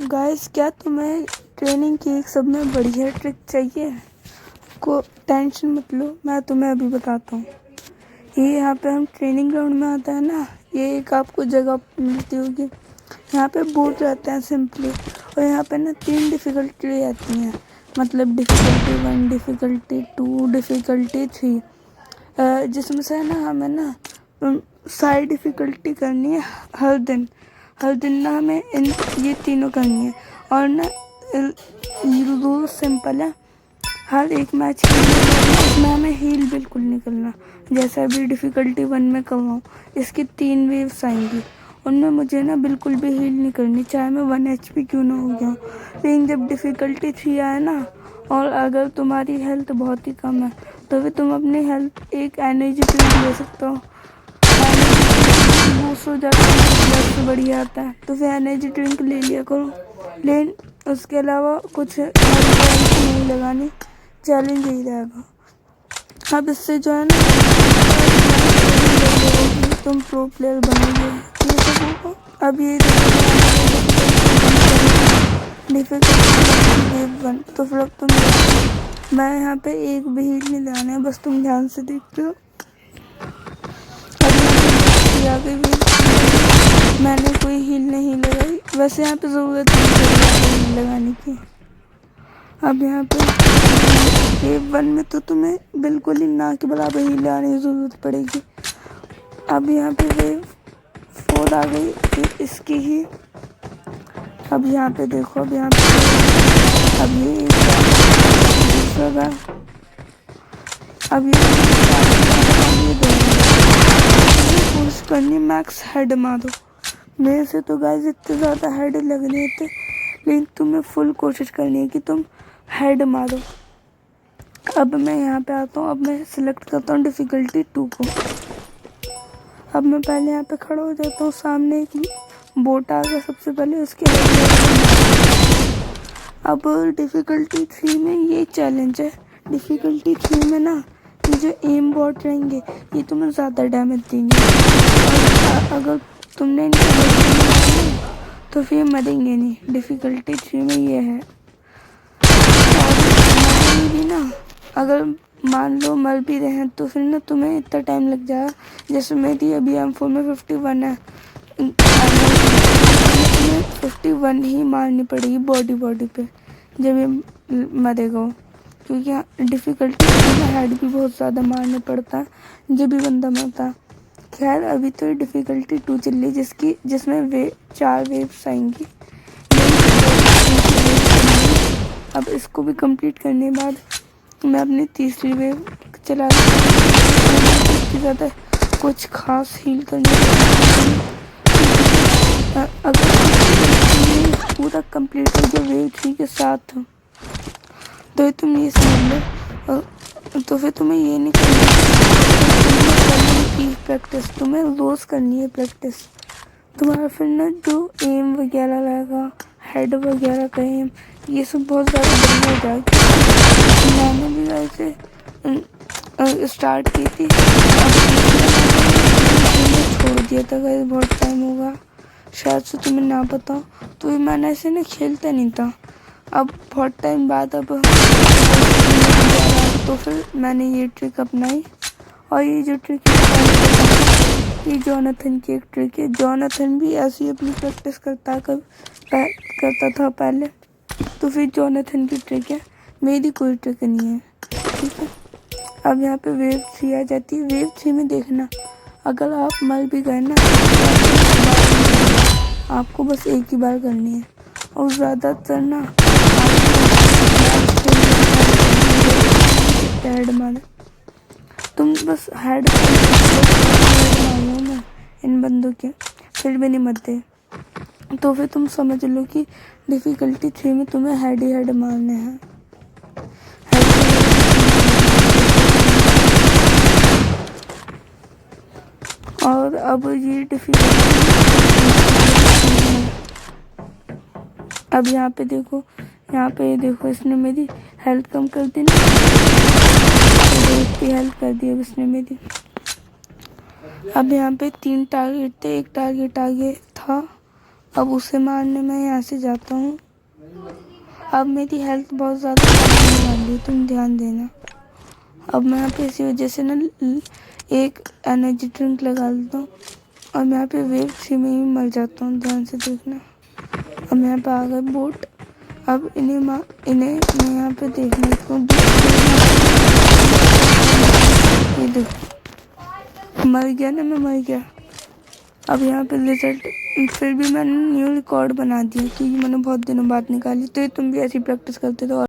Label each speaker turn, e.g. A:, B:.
A: Guys, क्या तुम्हें training की एक सब में बढ़िया ट्रिक चाहिए? को टेंशन मत लो, मैं तुम्हें अभी बताता हूँ। ये यहाँ पे हम ट्रेनिंग ग्राउंड में आता है ना, ये एक आपको जगह मिलती होगी। यहाँ पे बोर्ड रहते हैं सिंपली, और यहाँ पे ना 3 डिफ़िकल्टी आती हैं, मतलब डिफ़िकल्टी 1, डिफ़िकल्टी 2, डिफ़िकल्टी 3। जिसमें से ना हमें ना सारी डिफ़िकल्टी करनी है हर दिन ना हमें ये तीनों करनी है। और ना रूल सिंपल है, हर एक मैच के लिए इसमें हमें हील बिल्कुल नहीं करना। जैसे अभी डिफ़िकल्टी 1 में करवाऊँ, इसकी 3 वेव्स आएंगी, उनमें मुझे ना बिल्कुल भी हील नहीं करनी, चाहे मैं 1 HP क्यों ना हो गया। लेकिन जब डिफ़िकल्टी 3 आए ना, और अगर तुम्हारी हेल्थ बहुत ही कम है, तो फिर तुम अपनी हेल्थ एक एनर्जी ड्रिंक ले सकते हो। बूस्ट हो जाता है, ब्लड से बढ़िया आता है, तो फिर एनर्जी ड्रिंक ले लिया करो। लेकिन उसके अलावा कुछ नहीं लगानी, चैलेंज यही रहेगा। अब इससे जो है ना तुम प्रो प्लेयर बनोगे, ये सब होगा। अब ये डिफिकल्टी वेव 1, तो फिर अब तुम मैं यहाँ पे एक भी हील नहीं लगाना है, बस तुम ध्यान से देखते हो। मैंने कोई हील नहीं लगाई, वैसे यहाँ पे ज़रूरत नहीं लगाने की। अब यहाँ पे वेव 1 में तो तुम्हें बिल्कुल ही ना के बराबर हील लगाने की ज़रूरत पड़ेगी। अब यहाँ पे वेव 4 आ गई, फिर इसकी ही। अब यहाँ पे देखो, अब यहाँ पे अब ये दूसरा, अब ये कोशिश करनी मैक्स हेड मारो। मेरे से तो गाइस इतने ज़्यादा हेड लग रहे थे, लेकिन तुम्हें फुल कोशिश करनी है कि तुम हेड मारो। अब मैं यहाँ पे आता हूँ, अब मैं सिलेक्ट करता हूँ डिफ़िकल्टी 2 को। अब मैं पहले यहाँ पे खड़ा हो जाता हूँ, सामने एक बोट आ गया सबसे पहले, उसके अब डिफ़िकल्टी 3 में ये चैलेंज है। डिफ़िकल्टी 3 में ना ये जो एम बॉट रहेंगे, ये तुम्हें ज़्यादा डैमेज देंगे, और अगर तुमने तो फिर मरेंगे नहीं। डिफ़िकल्टी 3 में ये है। और भी ना, अगर मान लो मर भी रहे हैं, तो फिर ना तुम्हें इतना टाइम लग जाएगा। जैसे मेरी अभी M4 में 51 है, तुम्हें 51 ही मारनी पड़ेगी बॉडी पे जब ये मरेगा, क्योंकि डिफ़िकल्टी में हेड भी बहुत ज़्यादा मारना पड़ता है जब भी बंदा मरता है। खैर, अभी तो डिफ़िकल्टी 2 चल रही, जिसमें 4 वेव्स आएंगी। अब इसको भी कंप्लीट करने के बाद मैं अपनी तीसरी वेव चला इसकी ज़्यादा कुछ खास हील करने अगर पूरा कंप्लीट हो गया वेव 3 के साथ, तो तुम ये समझ लो, तो फिर तुम्हें ये नहीं करना की प्रैक्टिस, तुम्हें रोज़ करनी है प्रैक्टिस। तुम्हारा फिर ना जो एम वगैरह रहेगा, हेड वगैरह का एम, ये सब बहुत ज़्यादा बढ़िया हो जाएगा। मैंने भी वैसे स्टार्ट की थी, छोड़ दिया था गाइस, बहुत टाइम होगा, शायद से तुम्हें ना पता हो, तो मैंने ऐसे ना खेलता नहीं था। अब बहुत टाइम बाद अब तो फिर मैंने ये ट्रिक अपनाई, और ये जो ट्रिक है ये जोनाथन की एक ट्रिक है। जोनाथन भी ऐसी अपनी प्रैक्टिस करता था पहले, तो फिर जोनाथन की ट्रिक है, मेरी कोई ट्रिक नहीं है, ठीक है। अब यहाँ पे वेव 3 आ जाती है। वेव 3 में देखना, अगर आप मर भी गए ना, आपको बस एक ही बार करनी है, और ज़्यादातर ना हेड मार, तुम बस हेड मारो ना इन बंदों के, फिर भी नहीं मरते, तो फिर तुम समझ लो कि डिफ़िकल्टी 3 में तुम्हें हेड ही हेड मारने हैं। और अब ये डिफ़िकल्टी, अब यहाँ पे देखो, इसने मेरी हेल्थ कम कर दी ना, हेल्थ कर दी अब इसने मेरी। अब यहाँ पे 3 टारगेट थे, एक टारगेट आगे था, अब उसे मारने मैं यहाँ से जाता हूँ। अब मेरी हेल्थ बहुत ज़्यादा कम होने वाली है, तुम ध्यान देना। अब मैं यहाँ पे इसी वजह से ना एक एनर्जी ड्रिंक लगा लेता हूँ और मैं यहाँ पे वेव 3 में ही मर जाता हूँ, ध्यान से देखना। अब मैं यहाँ पे आ गए बोट। अब इन्हें मैं यहाँ पे देखने को ये देखो, मर गया ना, मैं मर गया। अब यहाँ पे रिजल्ट, फिर भी मैंने न्यू रिकॉर्ड बना दिया क्योंकि मैंने बहुत दिनों बाद निकाली। तो तुम भी ऐसी प्रैक्टिस करते रहो।